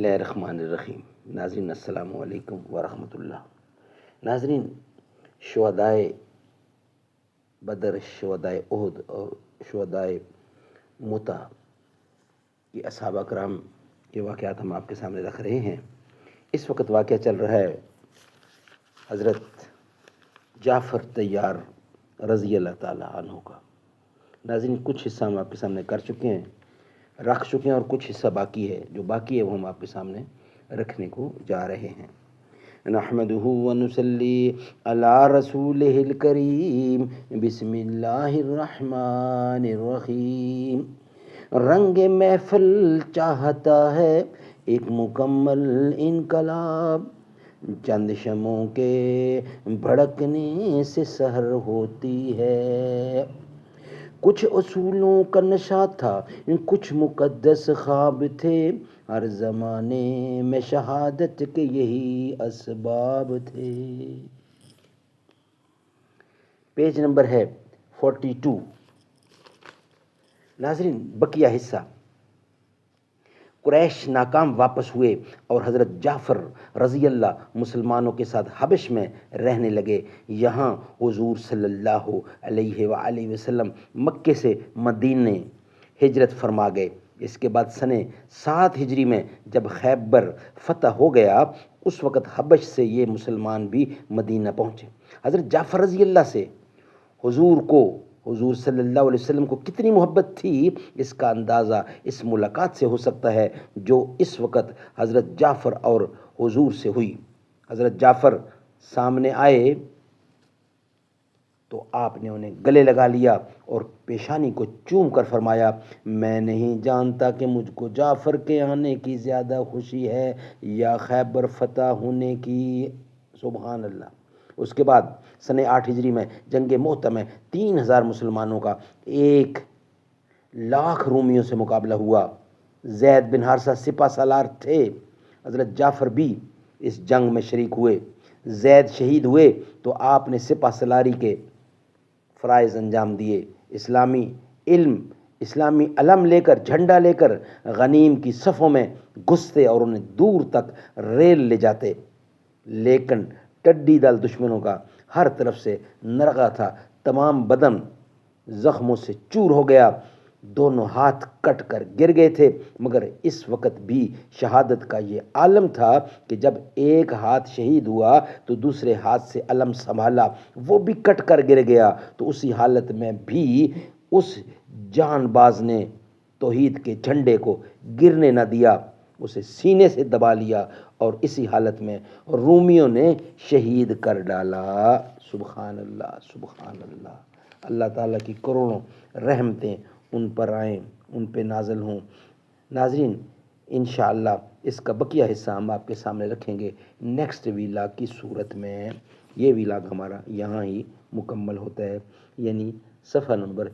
اللہ الرحمن الرحیم۔ ناظرین السلام علیکم ورحمۃ اللہ۔ ناظرین، شہدائے بدر، شہدائے احد اور شہدائے مؤتہ یہ اصحابہ کرام کے واقعات ہم آپ کے سامنے رکھ رہے ہیں۔ اس وقت واقعہ چل رہا ہے حضرت جعفر طیار رضی اللہ تعالیٰ عنہ کا۔ ناظرین، کچھ حصہ ہم آپ کے سامنے کر چکے ہیں، رکھ چکے ہیں، اور کچھ حصہ باقی ہے۔ جو باقی ہے وہ ہم آپ کے سامنے رکھنے کو جا رہے ہیں۔ نحمدہ ونصلی علی رسولہ الکریم، بسم اللہ الرحمن الرحیم۔ رنگ محفل چاہتا ہے ایک مکمل انقلاب، چند شمعوں کے بھڑکنے سے سحر ہوتی ہے۔ کچھ اصولوں کا نشہ تھا، کچھ مقدس خواب تھے، ہر زمانے میں شہادت کے یہی اسباب تھے۔ پیج نمبر ہے 42۔ ناظرین، بقیہ حصہ۔ قریش ناکام واپس ہوئے اور حضرت جعفر رضی اللہ مسلمانوں کے ساتھ حبش میں رہنے لگے۔ یہاں حضور صلی اللہ علیہ وآلہ وسلم مکے سے مدینے ہجرت فرما گئے۔ اس کے بعد سنہ 7 ہجری میں جب خیبر فتح ہو گیا، اس وقت حبش سے یہ مسلمان بھی مدینہ پہنچے۔ حضرت جعفر رضی اللہ سے حضور صلی اللہ علیہ وسلم کو کتنی محبت تھی، اس کا اندازہ اس ملاقات سے ہو سکتا ہے جو اس وقت حضرت جعفر اور حضور سے ہوئی۔ حضرت جعفر سامنے آئے تو آپ نے انہیں گلے لگا لیا اور پیشانی کو چوم کر فرمایا، میں نہیں جانتا کہ مجھ کو جعفر کے آنے کی زیادہ خوشی ہے یا خیبر فتح ہونے کی۔ سبحان اللہ۔ اس کے بعد سنہ 8 ہجری میں جنگ مؤتہ میں 3000 مسلمانوں کا 1,00,000 رومیوں سے مقابلہ ہوا۔ زید بن حارثہ سپہ سالار تھے۔ حضرت جعفر بھی اس جنگ میں شریک ہوئے۔ زید شہید ہوئے تو آپ نے سپہ سالاری کے فرائض انجام دیے۔ اسلامی علم لے کر، جھنڈا لے کر غنیم کی صفوں میں گھستے اور انہیں دور تک ریل لے جاتے، لیکن ٹڈی دل دشمنوں کا ہر طرف سے نرغا تھا، تمام بدن زخموں سے چور ہو گیا، دونوں ہاتھ کٹ کر گر گئے تھے، مگر اس وقت بھی شہادت کا یہ عالم تھا کہ جب ایک ہاتھ شہید ہوا تو دوسرے ہاتھ سے علم سنبھالا، وہ بھی کٹ کر گر گیا، تو اسی حالت میں بھی اس جان باز نے توحید کے جھنڈے کو گرنے نہ دیا، اسے سینے سے دبا لیا اور اسی حالت میں رومیوں نے شہید کر ڈالا۔ سبحان اللہ، سبحان اللہ۔ اللہ تعالیٰ کی کروڑوں رحمتیں ان پر آئیں، ان پہ نازل ہوں۔ ناظرین، انشاءاللہ اس کا بقیہ حصہ ہم آپ کے سامنے رکھیں گے نیکسٹ ویلاگ کی صورت میں۔ یہ ویلاگ ہمارا یہاں ہی مکمل ہوتا ہے، یعنی صفحہ نمبر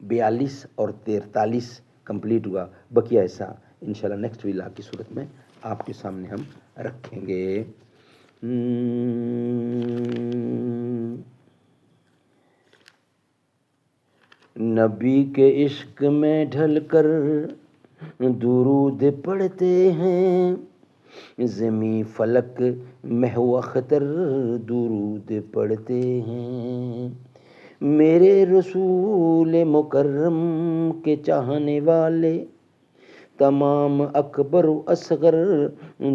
42 اور 43 کمپلیٹ ہوا۔ بقیہ حصہ انشاءاللہ نیکسٹ ویلاگ کی صورت میں آپ کے سامنے ہم رکھیں گے۔ نبی کے عشق میں ڈھل کر درود پڑھتے ہیں، زمیں فلک مہ و اختر درود پڑھتے ہیں، میرے رسول مکرم کے چاہنے والے تمام اکبر و اصغر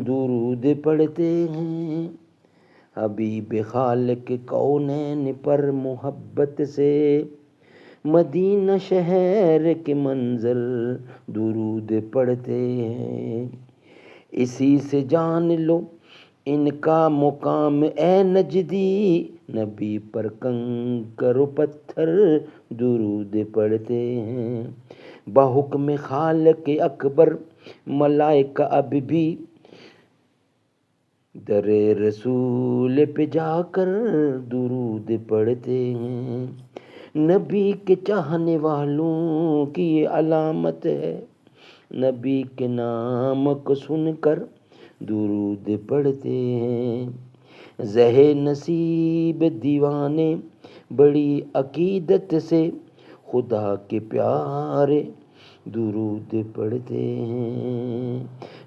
درود پڑھتے ہیں، حبیب خالق کونین پر محبت سے مدینہ شہر کے منظر درود پڑھتے ہیں، اسی سے جان لو ان کا مقام اے نجدی، نبی پر کنکر و پتھر درود پڑھتے ہیں، بحکم خالق اکبر ملائکہ اب بھی در رسول پہ جا کر درود پڑھتے ہیں، نبی کے چاہنے والوں کی یہ علامت ہے، نبی کے نام کو سن کر درود پڑھتے ہیں، زہ نصیب دیوانے بڑی عقیدت سے خدا کے پیارے درود پڑھتے ہیں۔